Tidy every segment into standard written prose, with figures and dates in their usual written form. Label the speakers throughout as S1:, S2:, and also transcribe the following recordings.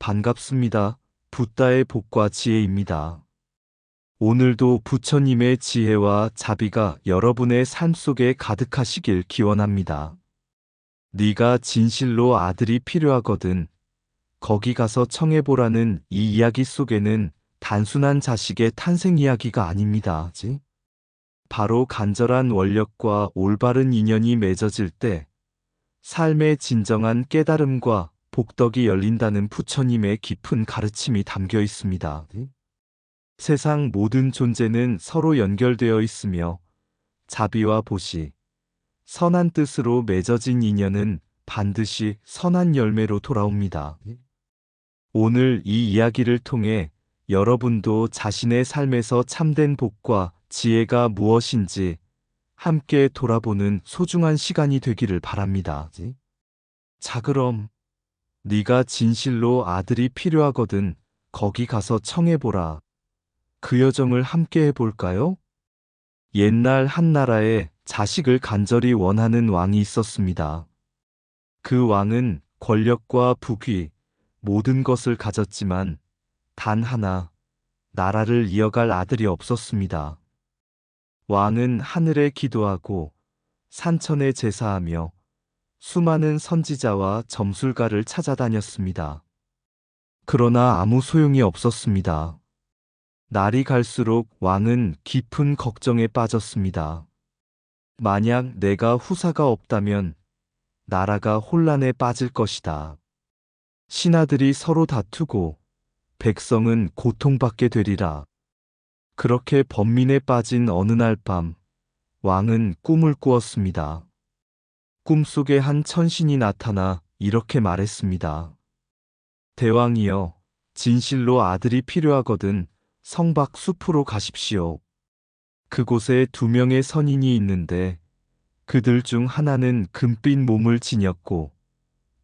S1: 반갑습니다. 붓다의 복과 지혜입니다. 오늘도 부처님의 지혜와 자비가 여러분의 삶 속에 가득하시길 기원합니다. 네가 진실로 아들이 필요하거든 거기 가서 청해보라는 이 이야기 속에는 단순한 자식의 탄생 이야기가 아닙니다. 바로 간절한 원력과 올바른 인연이 맺어질 때 삶의 진정한 깨달음과 복덕이 열린다는 부처님의 깊은 가르침이 담겨 있습니다. 세상 모든 존재는 서로 연결되어 있으며 자비와 보시, 선한 뜻으로 맺어진 인연은 반드시 선한 열매로 돌아옵니다. 오늘 이 이야기를 통해 여러분도 자신의 삶에서 참된 복과 지혜가 무엇인지 함께 돌아보는 소중한 시간이 되기를 바랍니다. 자, 그럼 네가 진실로 아들이 필요하거든 거기 가서 청해보라. 그 여정을 함께 해볼까요? 옛날 한 나라에 자식을 간절히 원하는 왕이 있었습니다. 그 왕은 권력과 부귀, 모든 것을 가졌지만 단 하나, 나라를 이어갈 아들이 없었습니다. 왕은 하늘에 기도하고 산천에 제사하며 수많은 선지자와 점술가를 찾아다녔습니다. 그러나 아무 소용이 없었습니다. 날이 갈수록 왕은 깊은 걱정에 빠졌습니다. 만약 내가 후사가 없다면 나라가 혼란에 빠질 것이다. 신하들이 서로 다투고 백성은 고통받게 되리라. 그렇게 번민에 빠진 어느 날 밤, 왕은 꿈을 꾸었습니다. 꿈속에 한 천신이 나타나 이렇게 말했습니다. 대왕이여, 진실로 아들이 필요하거든 성박 숲으로 가십시오. 그곳에 2명의 선인이 있는데 그들 중 하나는 금빛 몸을 지녔고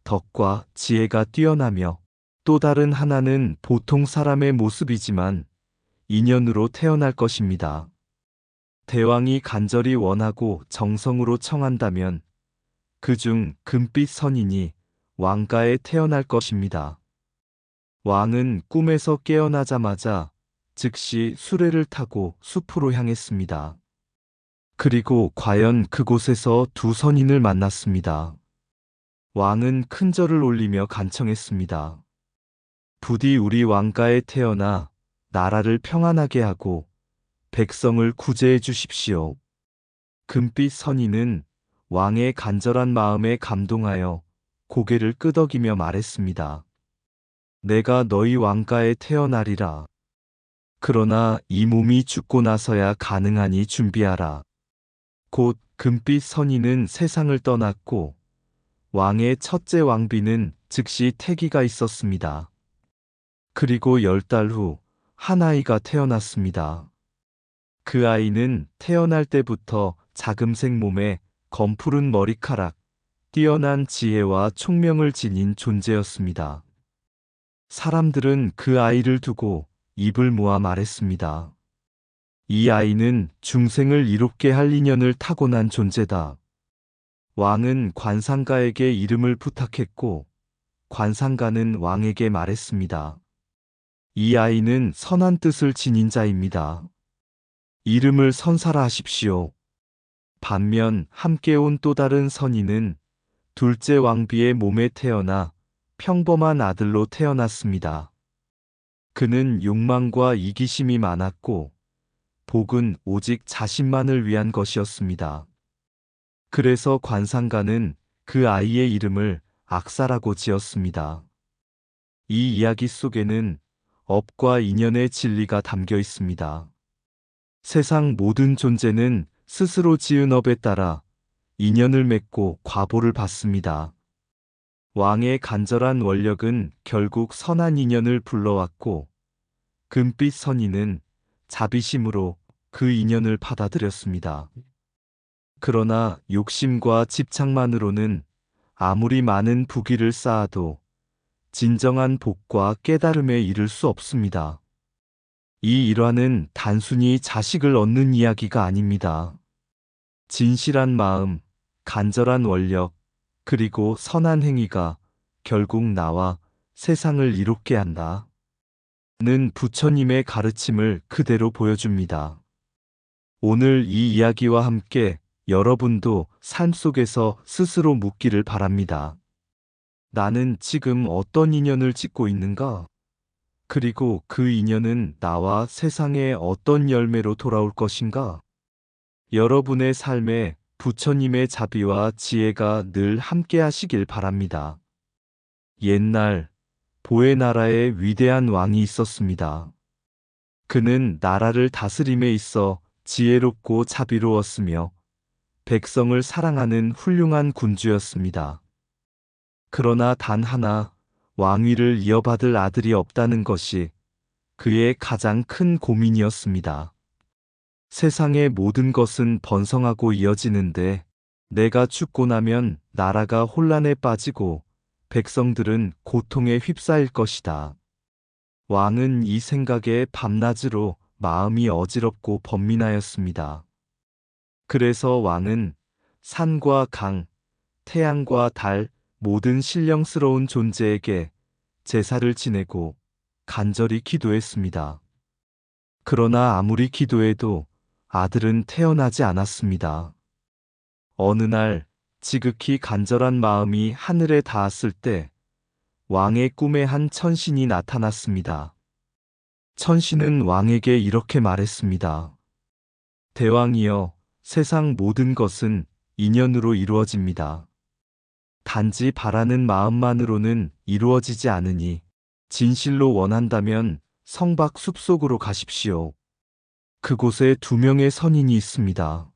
S1: 덕과 지혜가 뛰어나며 또 다른 하나는 보통 사람의 모습이지만 인연으로 태어날 것입니다. 대왕이 간절히 원하고 정성으로 청한다면 그중 금빛 선인이 왕가에 태어날 것입니다. 왕은 꿈에서 깨어나자마자 즉시 수레를 타고 숲으로 향했습니다. 그리고 과연 그곳에서 2 선인을 만났습니다. 왕은 큰 절을 올리며 간청했습니다. 부디 우리 왕가에 태어나 나라를 평안하게 하고 백성을 구제해 주십시오. 금빛 선인은 왕의 간절한 마음에 감동하여 고개를 끄덕이며 말했습니다. 내가 너희 왕가에 태어나리라. 그러나 이 몸이 죽고 나서야 가능하니 준비하라. 곧 금빛 선인은 세상을 떠났고 왕의 첫째 왕비는 즉시 태기가 있었습니다. 그리고 10달 후 한 아이가 태어났습니다. 그 아이는 태어날 때부터 자금색 몸에 검푸른 머리카락, 뛰어난 지혜와 총명을 지닌 존재였습니다. 사람들은 그 아이를 두고 입을 모아 말했습니다. 이 아이는 중생을 이롭게 할 인연을 타고난 존재다. 왕은 관상가에게 이름을 부탁했고 관상가는 왕에게 말했습니다. 이 아이는 선한 뜻을 지닌 자입니다. 이름을 선사라 하십시오. 반면 함께 온 또 다른 선인은 둘째 왕비의 몸에 태어나 평범한 아들로 태어났습니다. 그는 욕망과 이기심이 많았고 복은 오직 자신만을 위한 것이었습니다. 그래서 관상가는 그 아이의 이름을 악사라고 지었습니다. 이 이야기 속에는 업과 인연의 진리가 담겨 있습니다. 세상 모든 존재는 스스로 지은 업에 따라 인연을 맺고 과보를 받습니다. 왕의 간절한 원력은 결국 선한 인연을 불러왔고 금빛 선인은 자비심으로 그 인연을 받아들였습니다. 그러나 욕심과 집착만으로는 아무리 많은 부귀를 쌓아도 진정한 복과 깨달음에 이를 수 없습니다. 이 일화는 단순히 자식을 얻는 이야기가 아닙니다. 진실한 마음, 간절한 원력, 그리고 선한 행위가 결국 나와 세상을 이롭게 한다. 는 부처님의 가르침을 그대로 보여줍니다. 오늘 이 이야기와 함께 여러분도 삶 속에서 스스로 묻기를 바랍니다. 나는 지금 어떤 인연을 짓고 있는가? 그리고 그 인연은 나와 세상에 어떤 열매로 돌아올 것인가? 여러분의 삶에 부처님의 자비와 지혜가 늘 함께 하시길 바랍니다. 옛날 보의 나라에 위대한 왕이 있었습니다. 그는 나라를 다스림에 있어 지혜롭고 자비로웠으며 백성을 사랑하는 훌륭한 군주였습니다. 그러나 단 하나 왕위를 이어받을 아들이 없다는 것이 그의 가장 큰 고민이었습니다. 세상의 모든 것은 번성하고 이어지는데 내가 죽고 나면 나라가 혼란에 빠지고 백성들은 고통에 휩싸일 것이다. 왕은 이 생각에 밤낮으로 마음이 어지럽고 번민하였습니다. 그래서 왕은 산과 강, 태양과 달, 모든 신령스러운 존재에게 제사를 지내고 간절히 기도했습니다. 그러나 아무리 기도해도 아들은 태어나지 않았습니다. 어느 날 지극히 간절한 마음이 하늘에 닿았을 때 왕의 꿈에 한 천신이 나타났습니다. 천신은 왕에게 이렇게 말했습니다. 대왕이여, 세상 모든 것은 인연으로 이루어집니다. 단지 바라는 마음만으로는 이루어지지 않으니 진실로 원한다면 성박 숲속으로 가십시오. 그곳에 2명의 선인이 있습니다.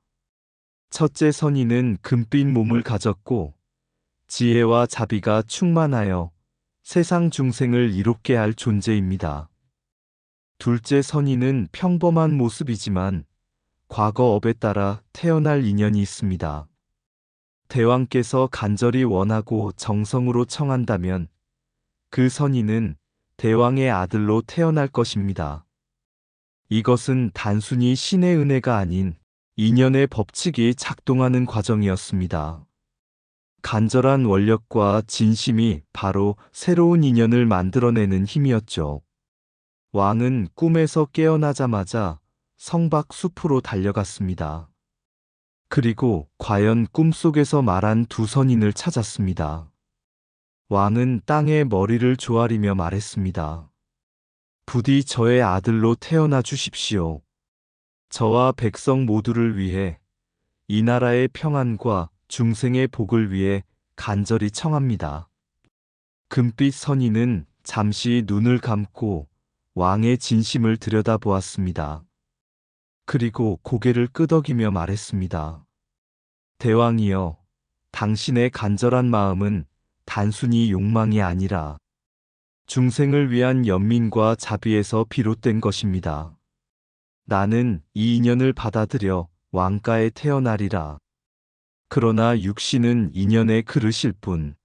S1: 첫째 선인은 금빛 몸을 가졌고 지혜와 자비가 충만하여 세상 중생을 이롭게 할 존재입니다. 둘째 선인은 평범한 모습이지만 과거 업에 따라 태어날 인연이 있습니다. 대왕께서 간절히 원하고 정성으로 청한다면 그 선인은 대왕의 아들로 태어날 것입니다. 이것은 단순히 신의 은혜가 아닌 인연의 법칙이 작동하는 과정이었습니다. 간절한 원력과 진심이 바로 새로운 인연을 만들어내는 힘이었죠. 왕은 꿈에서 깨어나자마자 성박 숲으로 달려갔습니다. 그리고 과연 꿈속에서 말한 2 선인을 찾았습니다. 왕은 땅에 머리를 조아리며 말했습니다. 부디 저의 아들로 태어나 주십시오. 저와 백성 모두를 위해 이 나라의 평안과 중생의 복을 위해 간절히 청합니다. 금빛 선인은 잠시 눈을 감고 왕의 진심을 들여다보았습니다. 그리고 고개를 끄덕이며 말했습니다. 대왕이여, 당신의 간절한 마음은 단순히 욕망이 아니라 중생을 위한 연민과 자비에서 비롯된 것입니다. 나는 이 인연을 받아들여 왕가에 태어나리라. 그러나 육신은 인연의 그릇일 뿐.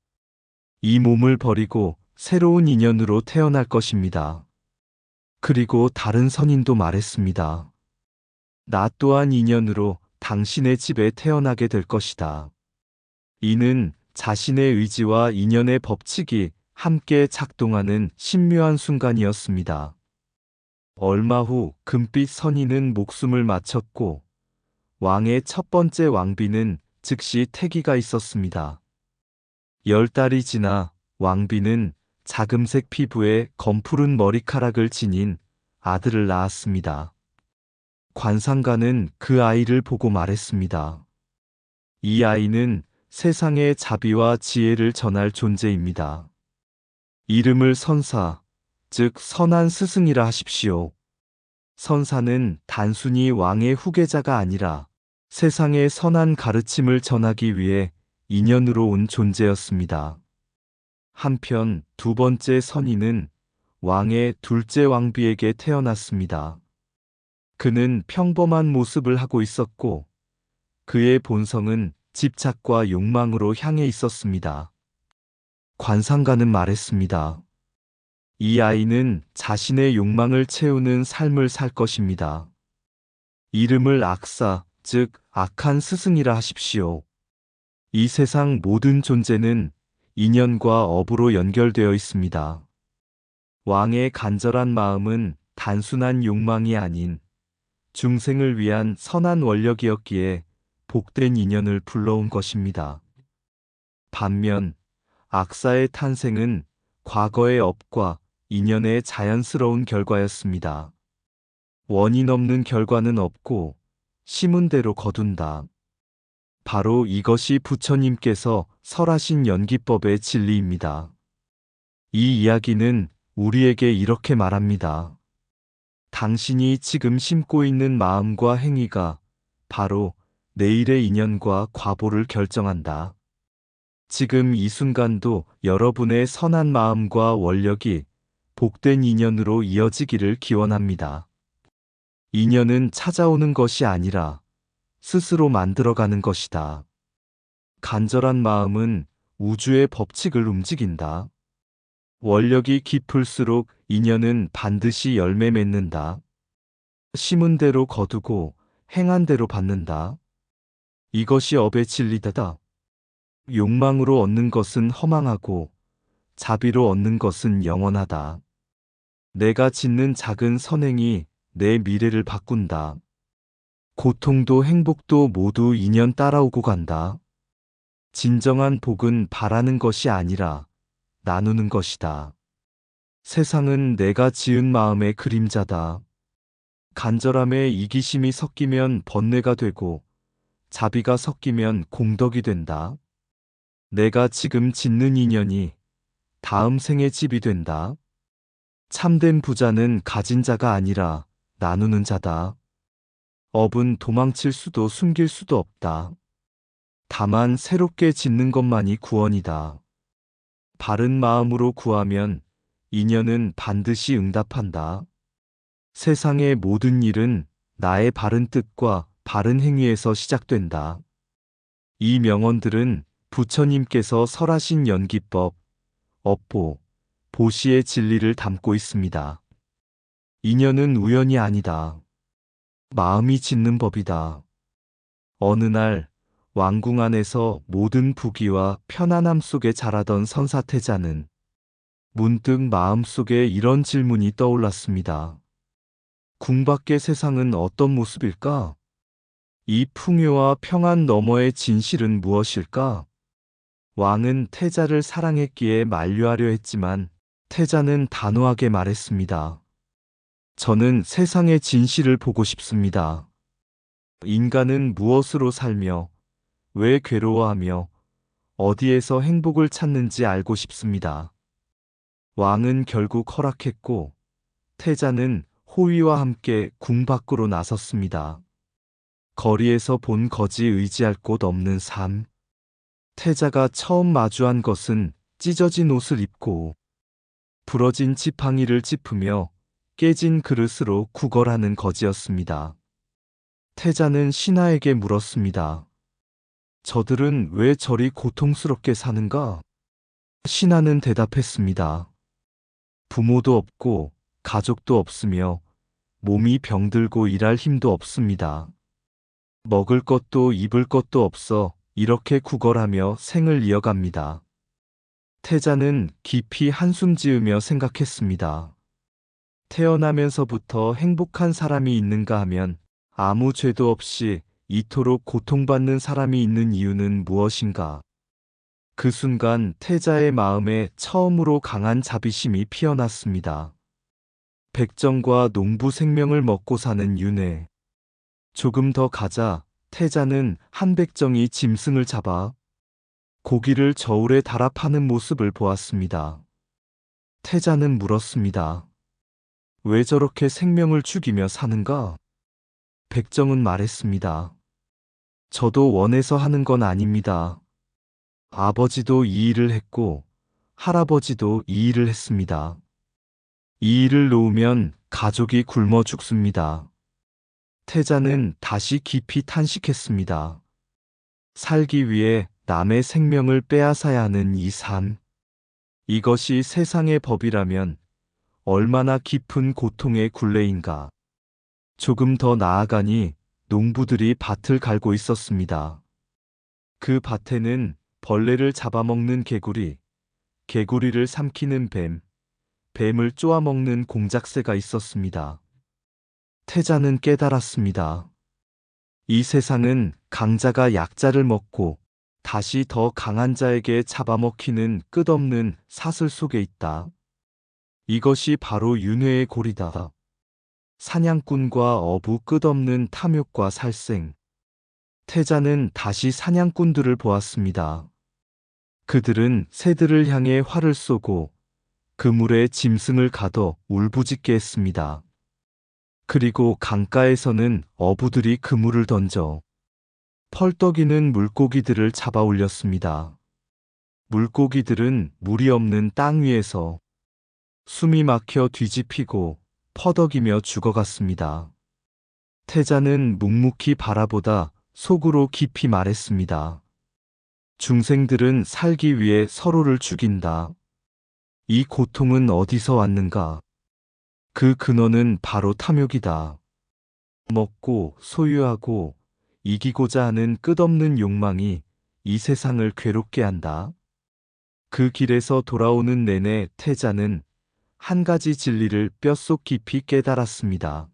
S1: 이 몸을 버리고 새로운 인연으로 태어날 것입니다. 그리고 다른 선인도 말했습니다. 나 또한 인연으로 당신의 집에 태어나게 될 것이다. 이는 자신의 의지와 인연의 법칙이 함께 작동하는 신묘한 순간이었습니다. 얼마 후 금빛 선인은 목숨을 마쳤고 왕의 첫 번째 왕비는 즉시 태기가 있었습니다. 10달이 지나 왕비는 자금색 피부에 검푸른 머리카락을 지닌 아들을 낳았습니다. 관상가는 그 아이를 보고 말했습니다. 이 아이는 세상의 자비와 지혜를 전할 존재입니다. 이름을 선사, 즉 선한 스승이라 하십시오. 선사는 단순히 왕의 후계자가 아니라 세상의 선한 가르침을 전하기 위해 인연으로 온 존재였습니다. 한편 2번째 선인은 왕의 둘째 왕비에게 태어났습니다. 그는 평범한 모습을 하고 있었고 그의 본성은 집착과 욕망으로 향해 있었습니다. 관상가는 말했습니다. 이 아이는 자신의 욕망을 채우는 삶을 살 것입니다. 이름을 악사, 즉 악한 스승이라 하십시오. 이 세상 모든 존재는 인연과 업으로 연결되어 있습니다. 왕의 간절한 마음은 단순한 욕망이 아닌 중생을 위한 선한 원력이었기에 복된 인연을 불러온 것입니다. 반면 악사의 탄생은 과거의 업과 인연의 자연스러운 결과였습니다. 원인 없는 결과는 없고 심은 대로 거둔다. 바로 이것이 부처님께서 설하신 연기법의 진리입니다. 이 이야기는 우리에게 이렇게 말합니다. 당신이 지금 심고 있는 마음과 행위가 바로 내일의 인연과 과보를 결정한다. 지금 이 순간도 여러분의 선한 마음과 원력이 복된 인연으로 이어지기를 기원합니다. 인연은 찾아오는 것이 아니라 스스로 만들어가는 것이다. 간절한 마음은 우주의 법칙을 움직인다. 원력이 깊을수록 인연은 반드시 열매 맺는다. 심은 대로 거두고 행한 대로 받는다. 이것이 업의 진리다. 욕망으로 얻는 것은 허망하고 자비로 얻는 것은 영원하다. 내가 짓는 작은 선행이 내 미래를 바꾼다. 고통도 행복도 모두 인연 따라오고 간다. 진정한 복은 바라는 것이 아니라 나누는 것이다. 세상은 내가 지은 마음의 그림자다. 간절함에 이기심이 섞이면 번뇌가 되고 자비가 섞이면 공덕이 된다. 내가 지금 짓는 인연이 다음 생의 집이 된다. 참된 부자는 가진 자가 아니라 나누는 자다. 업은 도망칠 수도 숨길 수도 없다. 다만 새롭게 짓는 것만이 구원이다. 바른 마음으로 구하면 인연은 반드시 응답한다. 세상의 모든 일은 나의 바른 뜻과 바른 행위에서 시작된다. 이 명언들은 부처님께서 설하신 연기법, 업보, 보시의 진리를 담고 있습니다. 인연은 우연이 아니다. 마음이 짓는 법이다. 어느 날 왕궁 안에서 모든 부귀와 편안함 속에 자라던 선사태자는 문득 마음속에 이런 질문이 떠올랐습니다. 궁 밖의 세상은 어떤 모습일까? 이 풍요와 평안 너머의 진실은 무엇일까? 왕은 태자를 사랑했기에 만류하려 했지만 태자는 단호하게 말했습니다. 저는 세상의 진실을 보고 싶습니다. 인간은 무엇으로 살며 왜 괴로워하며 어디에서 행복을 찾는지 알고 싶습니다. 왕은 결국 허락했고 태자는 호위와 함께 궁 밖으로 나섰습니다. 거리에서 본 거지 의지할 곳 없는 삶. 태자가 처음 마주한 것은 찢어진 옷을 입고 부러진 지팡이를 짚으며 깨진 그릇으로 구걸하는 거지였습니다. 태자는 신하에게 물었습니다. 저들은 왜 저리 고통스럽게 사는가? 신하는 대답했습니다. 부모도 없고 가족도 없으며 몸이 병들고 일할 힘도 없습니다. 먹을 것도 입을 것도 없어 이렇게 구걸하며 생을 이어갑니다. 태자는 깊이 한숨 지으며 생각했습니다. 태어나면서부터 행복한 사람이 있는가 하면 아무 죄도 없이 이토록 고통받는 사람이 있는 이유는 무엇인가? 그 순간 태자의 마음에 처음으로 강한 자비심이 피어났습니다. 백정과 농부 생명을 먹고 사는 윤회. 조금 더 가자 태자는 한 백정이 짐승을 잡아 고기를 저울에 달아 파는 모습을 보았습니다. 태자는 물었습니다. 왜 저렇게 생명을 죽이며 사는가? 백정은 말했습니다. 저도 원해서 하는 건 아닙니다. 아버지도 이 일을 했고 할아버지도 이 일을 했습니다. 이 일을 놓으면 가족이 굶어 죽습니다. 태자는 다시 깊이 탄식했습니다. 살기 위해 남의 생명을 빼앗아야 하는 이 삶. 이것이 세상의 법이라면 얼마나 깊은 고통의 굴레인가. 조금 더 나아가니 농부들이 밭을 갈고 있었습니다. 그 밭에는 벌레를 잡아먹는 개구리, 개구리를 삼키는 뱀, 뱀을 쪼아먹는 공작새가 있었습니다. 태자는 깨달았습니다. 이 세상은 강자가 약자를 먹고 다시 더 강한 자에게 잡아먹히는 끝없는 사슬 속에 있다. 이것이 바로 윤회의 고리다. 사냥꾼과 어부 끝없는 탐욕과 살생. 태자는 다시 사냥꾼들을 보았습니다. 그들은 새들을 향해 활을 쏘고 그물에 짐승을 가둬 울부짖게 했습니다. 그리고 강가에서는 어부들이 그물을 던져 펄떡이는 물고기들을 잡아 올렸습니다. 물고기들은 물이 없는 땅 위에서 숨이 막혀 뒤집히고 퍼덕이며 죽어갔습니다. 태자는 묵묵히 바라보다 속으로 깊이 말했습니다. 중생들은 살기 위해 서로를 죽인다. 이 고통은 어디서 왔는가? 그 근원은 바로 탐욕이다. 먹고 소유하고 이기고자 하는 끝없는 욕망이 이 세상을 괴롭게 한다. 그 길에서 돌아오는 내내 태자는 한 가지 진리를 뼛속 깊이 깨달았습니다.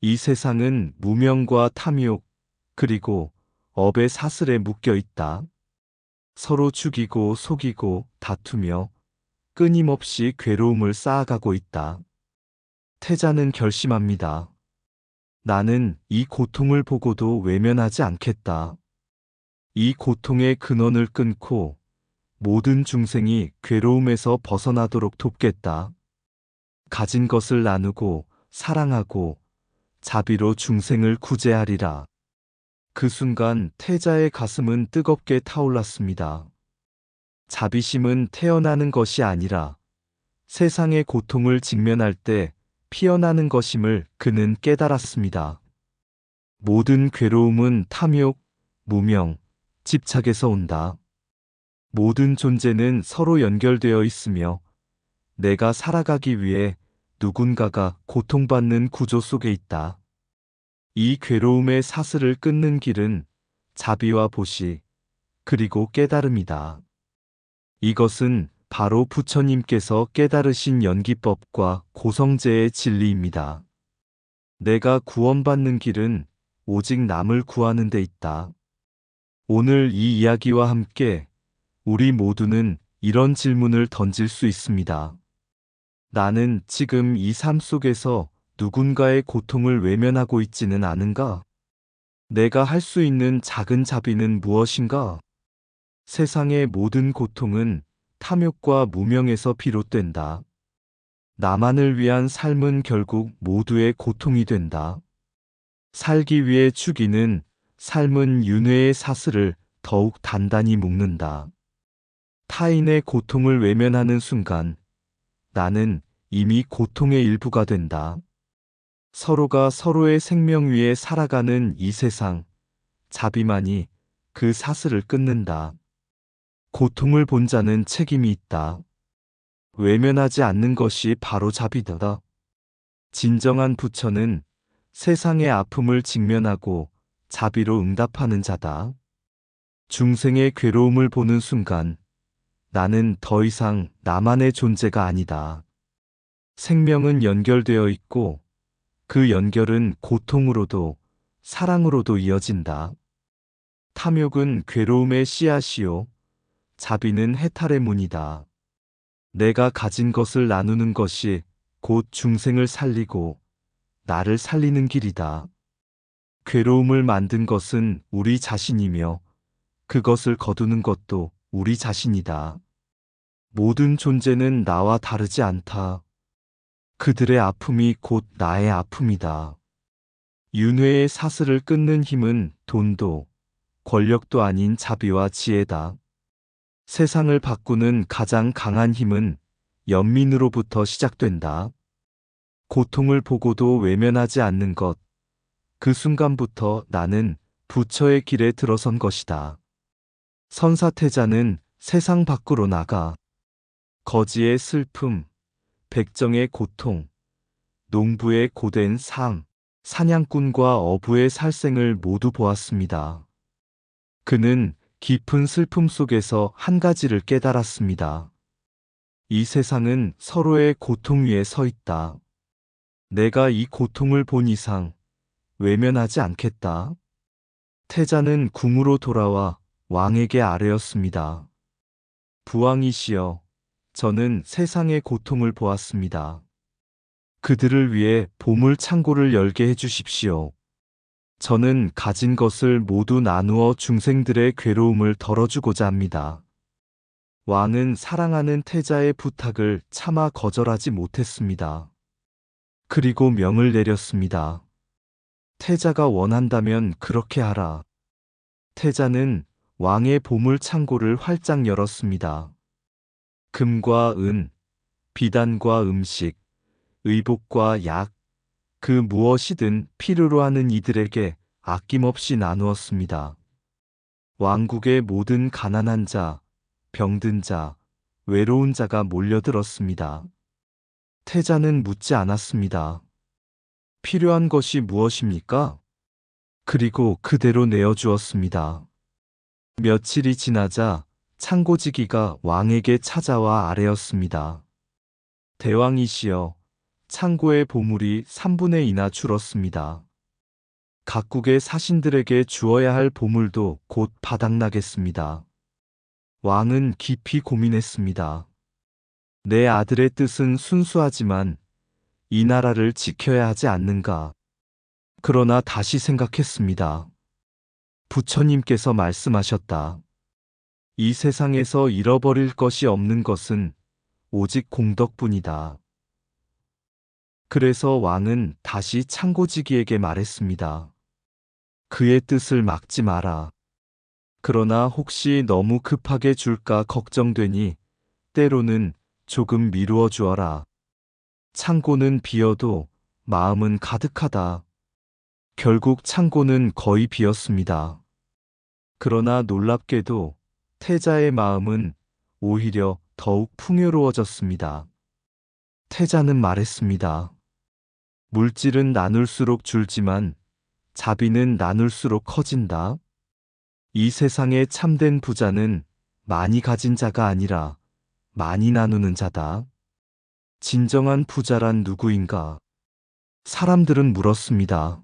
S1: 이 세상은 무명과 탐욕, 그리고 업의 사슬에 묶여 있다. 서로 죽이고 속이고 다투며 끊임없이 괴로움을 쌓아가고 있다. 태자는 결심합니다. 나는 이 고통을 보고도 외면하지 않겠다. 이 고통의 근원을 끊고 모든 중생이 괴로움에서 벗어나도록 돕겠다. 가진 것을 나누고 사랑하고 자비로 중생을 구제하리라. 그 순간 태자의 가슴은 뜨겁게 타올랐습니다. 자비심은 태어나는 것이 아니라 세상의 고통을 직면할 때 피어나는 것임을 그는 깨달았습니다. 모든 괴로움은 탐욕, 무명, 집착에서 온다. 모든 존재는 서로 연결되어 있으며 내가 살아가기 위해 누군가가 고통받는 구조 속에 있다. 이 괴로움의 사슬을 끊는 길은 자비와 보시, 그리고 깨달음이다. 이것은 바로 부처님께서 깨달으신 연기법과 고성제의 진리입니다. 내가 구원받는 길은 오직 남을 구하는 데 있다. 오늘 이 이야기와 함께 우리 모두는 이런 질문을 던질 수 있습니다. 나는 지금 이 삶 속에서 누군가의 고통을 외면하고 있지는 않은가? 내가 할 수 있는 작은 자비는 무엇인가? 세상의 모든 고통은 탐욕과 무명에서 비롯된다. 나만을 위한 삶은 결국 모두의 고통이 된다. 살기 위해 죽이는 삶은 윤회의 사슬을 더욱 단단히 묶는다. 타인의 고통을 외면하는 순간 나는 이미 고통의 일부가 된다. 서로가 서로의 생명 위에 살아가는 이 세상, 자비만이 그 사슬을 끊는다. 고통을 본 자는 책임이 있다. 외면하지 않는 것이 바로 자비다. 진정한 부처는 세상의 아픔을 직면하고 자비로 응답하는 자다. 중생의 괴로움을 보는 순간 나는 더 이상 나만의 존재가 아니다. 생명은 연결되어 있고 그 연결은 고통으로도 사랑으로도 이어진다. 탐욕은 괴로움의 씨앗이요. 자비는 해탈의 문이다. 내가 가진 것을 나누는 것이 곧 중생을 살리고 나를 살리는 길이다. 괴로움을 만든 것은 우리 자신이며 그것을 거두는 것도 우리 자신이다. 모든 존재는 나와 다르지 않다. 그들의 아픔이 곧 나의 아픔이다. 윤회의 사슬을 끊는 힘은 돈도 권력도 아닌 자비와 지혜다. 세상을 바꾸는 가장 강한 힘은 연민으로부터 시작된다. 고통을 보고도 외면하지 않는 것. 그 순간부터 나는 부처의 길에 들어선 것이다. 선사태자는 세상 밖으로 나가 거지의 슬픔, 백정의 고통, 농부의 고된 삶, 사냥꾼과 어부의 살생을 모두 보았습니다. 그는 깊은 슬픔 속에서 한 가지를 깨달았습니다. 이 세상은 서로의 고통 위에 서 있다. 내가 이 고통을 본 이상 외면하지 않겠다. 태자는 궁으로 돌아와 왕에게 아뢰었습니다. 부왕이시여, 저는 세상의 고통을 보았습니다. 그들을 위해 보물 창고를 열게 해주십시오. 저는 가진 것을 모두 나누어 중생들의 괴로움을 덜어주고자 합니다. 왕은 사랑하는 태자의 부탁을 차마 거절하지 못했습니다. 그리고 명을 내렸습니다. 태자가 원한다면 그렇게 하라. 태자는 왕의 보물 창고를 활짝 열었습니다. 금과 은, 비단과 음식, 의복과 약, 그 무엇이든 필요로 하는 이들에게 아낌없이 나누었습니다. 왕국의 모든 가난한 자, 병든 자, 외로운 자가 몰려들었습니다. 태자는 묻지 않았습니다. 필요한 것이 무엇입니까? 그리고 그대로 내어주었습니다. 며칠이 지나자 창고지기가 왕에게 찾아와 아뢰었습니다. 대왕이시여, 창고의 보물이 3분의 2나 줄었습니다. 각국의 사신들에게 주어야 할 보물도 곧 바닥나겠습니다. 왕은 깊이 고민했습니다. 내 아들의 뜻은 순수하지만 이 나라를 지켜야 하지 않는가. 그러나 다시 생각했습니다. 부처님께서 말씀하셨다. 이 세상에서 잃어버릴 것이 없는 것은 오직 공덕뿐이다. 그래서 왕은 다시 창고지기에게 말했습니다. 그의 뜻을 막지 마라. 그러나 혹시 너무 급하게 줄까 걱정되니 때로는 조금 미루어 주어라. 창고는 비어도 마음은 가득하다. 결국 창고는 거의 비었습니다. 그러나 놀랍게도 태자의 마음은 오히려 더욱 풍요로워졌습니다. 태자는 말했습니다. 물질은 나눌수록 줄지만 자비는 나눌수록 커진다. 이 세상의 참된 부자는 많이 가진 자가 아니라 많이 나누는 자다. 진정한 부자란 누구인가? 사람들은 물었습니다.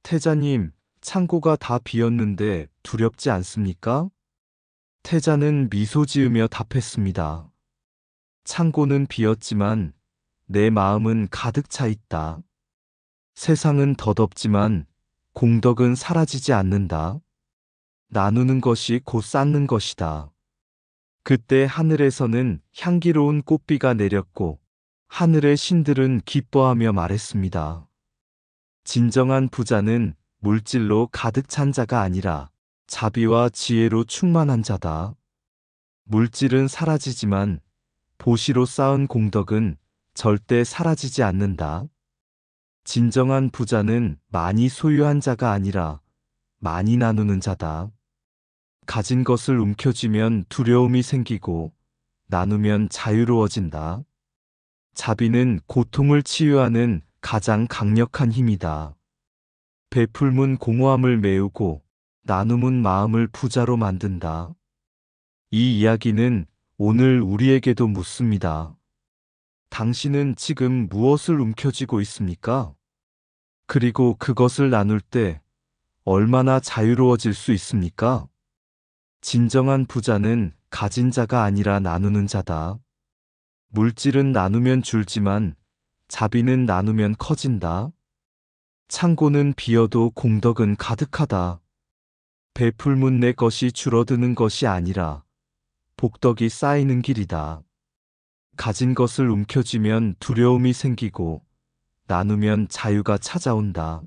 S1: 태자님, 창고가 다 비었는데 두렵지 않습니까? 태자는 미소 지으며 답했습니다. 창고는 비었지만 내 마음은 가득 차 있다. 세상은 덧없지만 공덕은 사라지지 않는다. 나누는 것이 곧 쌓는 것이다. 그때 하늘에서는 향기로운 꽃비가 내렸고 하늘의 신들은 기뻐하며 말했습니다. 진정한 부자는 물질로 가득 찬 자가 아니라 자비와 지혜로 충만한 자다. 물질은 사라지지만 보시로 쌓은 공덕은 절대 사라지지 않는다. 진정한 부자는 많이 소유한 자가 아니라 많이 나누는 자다. 가진 것을 움켜쥐면 두려움이 생기고 나누면 자유로워진다. 자비는 고통을 치유하는 가장 강력한 힘이다. 베풀문 공허함을 메우고 나눔은 마음을 부자로 만든다. 이 이야기는 오늘 우리에게도 묻습니다. 당신은 지금 무엇을 움켜쥐고 있습니까? 그리고 그것을 나눌 때 얼마나 자유로워질 수 있습니까? 진정한 부자는 가진 자가 아니라 나누는 자다. 물질은 나누면 줄지만 자비는 나누면 커진다. 창고는 비어도 공덕은 가득하다. 베풀문 내 것이 줄어드는 것이 아니라 복덕이 쌓이는 길이다. 가진 것을 움켜쥐면 두려움이 생기고 나누면 자유가 찾아온다.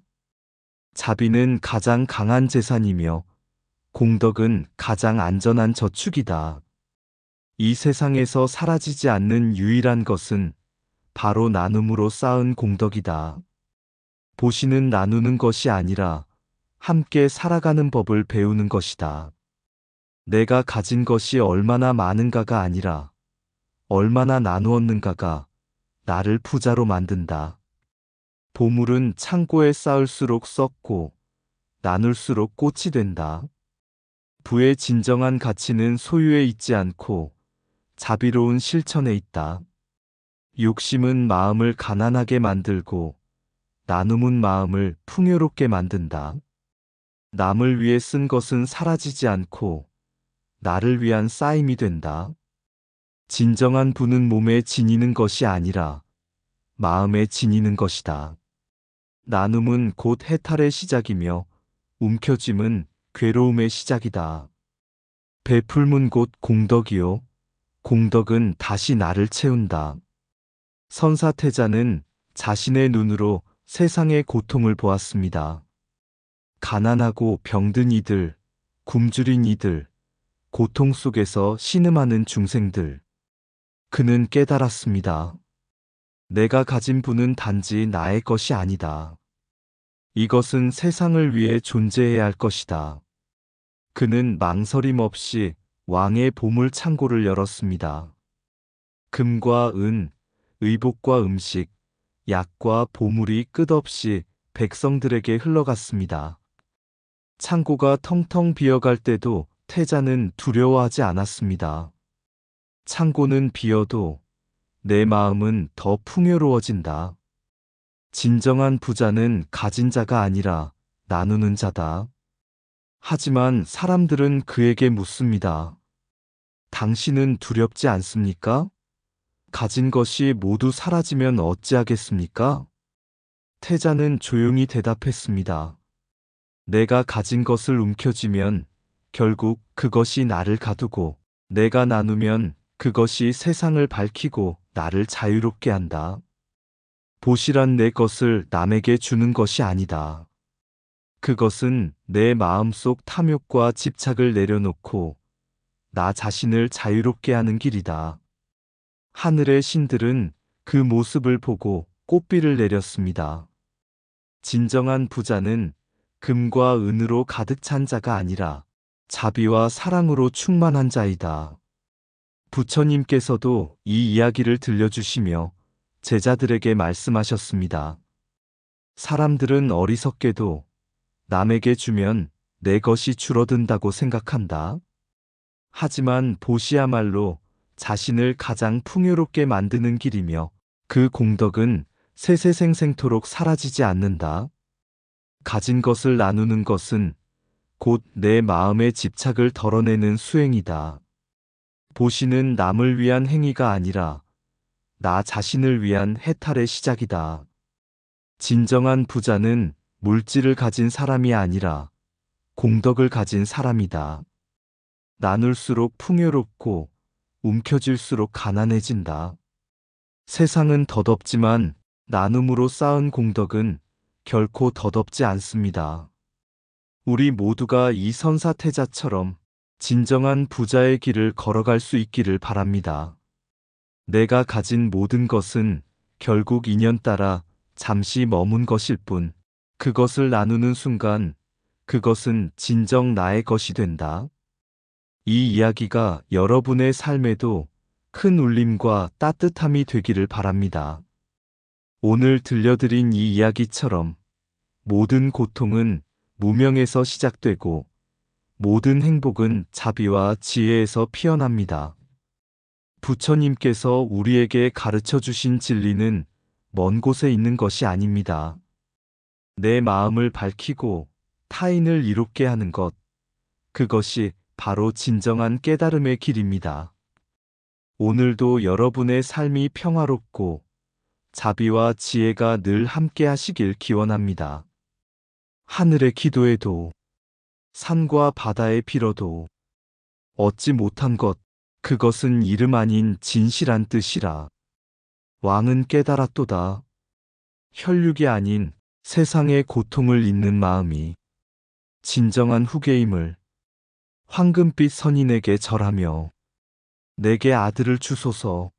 S1: 자비는 가장 강한 재산이며 공덕은 가장 안전한 저축이다. 이 세상에서 사라지지 않는 유일한 것은 바로 나눔으로 쌓은 공덕이다. 보시는 나누는 것이 아니라 함께 살아가는 법을 배우는 것이다. 내가 가진 것이 얼마나 많은가가 아니라 얼마나 나누었는가가 나를 부자로 만든다. 보물은 창고에 쌓을수록 썩고 나눌수록 꽃이 된다. 부의 진정한 가치는 소유에 있지 않고 자비로운 실천에 있다. 욕심은 마음을 가난하게 만들고 나눔은 마음을 풍요롭게 만든다. 남을 위해 쓴 것은 사라지지 않고 나를 위한 쌓임이 된다. 진정한 부는 몸에 지니는 것이 아니라 마음에 지니는 것이다. 나눔은 곧 해탈의 시작이며 움켜짐은 괴로움의 시작이다. 베풀문 곧 공덕이요. 공덕은 다시 나를 채운다. 선사태자는 자신의 눈으로 세상의 고통을 보았습니다. 가난하고 병든 이들, 굶주린 이들, 고통 속에서 신음하는 중생들. 그는 깨달았습니다. 내가 가진 부는 단지 나의 것이 아니다. 이것은 세상을 위해 존재해야 할 것이다. 그는 망설임 없이 왕의 보물 창고를 열었습니다. 금과 은, 의복과 음식, 약과 보물이 끝없이 백성들에게 흘러갔습니다. 창고가 텅텅 비어갈 때도 태자는 두려워하지 않았습니다. 창고는 비어도 내 마음은 더 풍요로워진다. 진정한 부자는 가진 자가 아니라 나누는 자다. 하지만 사람들은 그에게 묻습니다. 당신은 두렵지 않습니까? 가진 것이 모두 사라지면 어찌하겠습니까? 태자는 조용히 대답했습니다. 내가 가진 것을 움켜쥐면 결국 그것이 나를 가두고 내가 나누면 그것이 세상을 밝히고 나를 자유롭게 한다. 보시란 내 것을 남에게 주는 것이 아니다. 그것은 내 마음속 탐욕과 집착을 내려놓고 나 자신을 자유롭게 하는 길이다. 하늘의 신들은 그 모습을 보고 꽃비를 내렸습니다. 진정한 부자는 금과 은으로 가득 찬 자가 아니라 자비와 사랑으로 충만한 자이다. 부처님께서도 이 이야기를 들려주시며 제자들에게 말씀하셨습니다. 사람들은 어리석게도 남에게 주면 내 것이 줄어든다고 생각한다. 하지만 보시야말로 자신을 가장 풍요롭게 만드는 길이며 그 공덕은 세세생생토록 사라지지 않는다. 가진 것을 나누는 것은 곧 내 마음의 집착을 덜어내는 수행이다. 보시는 남을 위한 행위가 아니라 나 자신을 위한 해탈의 시작이다. 진정한 부자는 물질을 가진 사람이 아니라 공덕을 가진 사람이다. 나눌수록 풍요롭고 움켜쥘수록 가난해진다. 세상은 덧없지만 나눔으로 쌓은 공덕은 결코 덧없지 않습니다. 우리 모두가 이 선사태자처럼 진정한 부자의 길을 걸어갈 수 있기를 바랍니다. 내가 가진 모든 것은 결국 인연 따라 잠시 머문 것일 뿐, 그것을 나누는 순간 그것은 진정 나의 것이 된다. 이 이야기가 여러분의 삶에도 큰 울림과 따뜻함이 되기를 바랍니다. 오늘 들려드린 이 이야기처럼 모든 고통은 무명에서 시작되고 모든 행복은 자비와 지혜에서 피어납니다. 부처님께서 우리에게 가르쳐 주신 진리는 먼 곳에 있는 것이 아닙니다. 내 마음을 밝히고 타인을 이롭게 하는 것, 그것이 바로 진정한 깨달음의 길입니다. 오늘도 여러분의 삶이 평화롭고 자비와 지혜가 늘 함께 하시길 기원합니다. 하늘의 기도에도 산과 바다의 빌어도 얻지 못한 것, 그것은 이름 아닌 진실한 뜻이라. 왕은 깨달았도다. 혈육이 아닌 세상의 고통을 잇는 마음이 진정한 후계임을. 황금빛 선인에게 절하며 내게 아들을 주소서.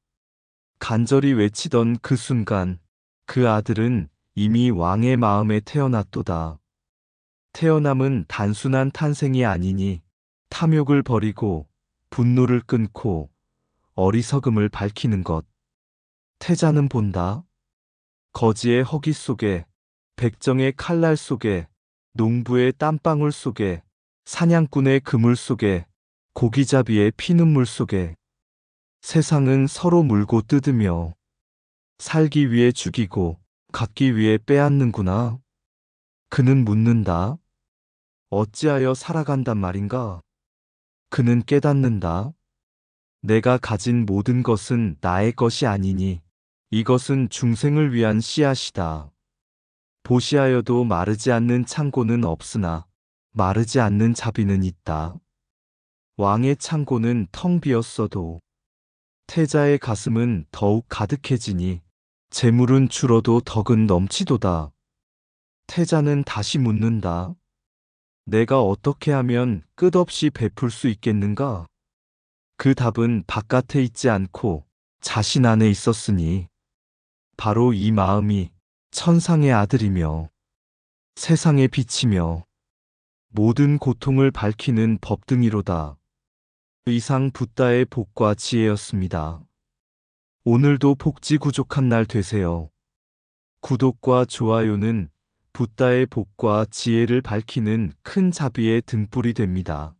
S1: 간절히 외치던 그 순간 그 아들은 이미 왕의 마음에 태어났도다. 태어남은 단순한 탄생이 아니니 탐욕을 버리고 분노를 끊고 어리석음을 밝히는 것. 태자는 본다. 거지의 허기 속에, 백정의 칼날 속에, 농부의 땀방울 속에, 사냥꾼의 그물 속에, 고기잡이의 피눈물 속에 세상은 서로 물고 뜯으며 살기 위해 죽이고 갖기 위해 빼앗는구나. 그는 묻는다. 어찌하여 살아간단 말인가? 그는 깨닫는다. 내가 가진 모든 것은 나의 것이 아니니 이것은 중생을 위한 씨앗이다. 보시하여도 마르지 않는 창고는 없으나 마르지 않는 자비는 있다. 왕의 창고는 텅 비었어도 태자의 가슴은 더욱 가득해지니 재물은 줄어도 덕은 넘치도다. 태자는 다시 묻는다. 내가 어떻게 하면 끝없이 베풀 수 있겠는가? 그 답은 바깥에 있지 않고 자신 안에 있었으니 바로 이 마음이 천상의 아들이며 세상의 빛이며 모든 고통을 밝히는 법등이로다. 이상 붓다의 복과 지혜였습니다. 오늘도 복지구족한 날 되세요. 구독과 좋아요는 붓다의 복과 지혜를 밝히는 큰 자비의 등불이 됩니다.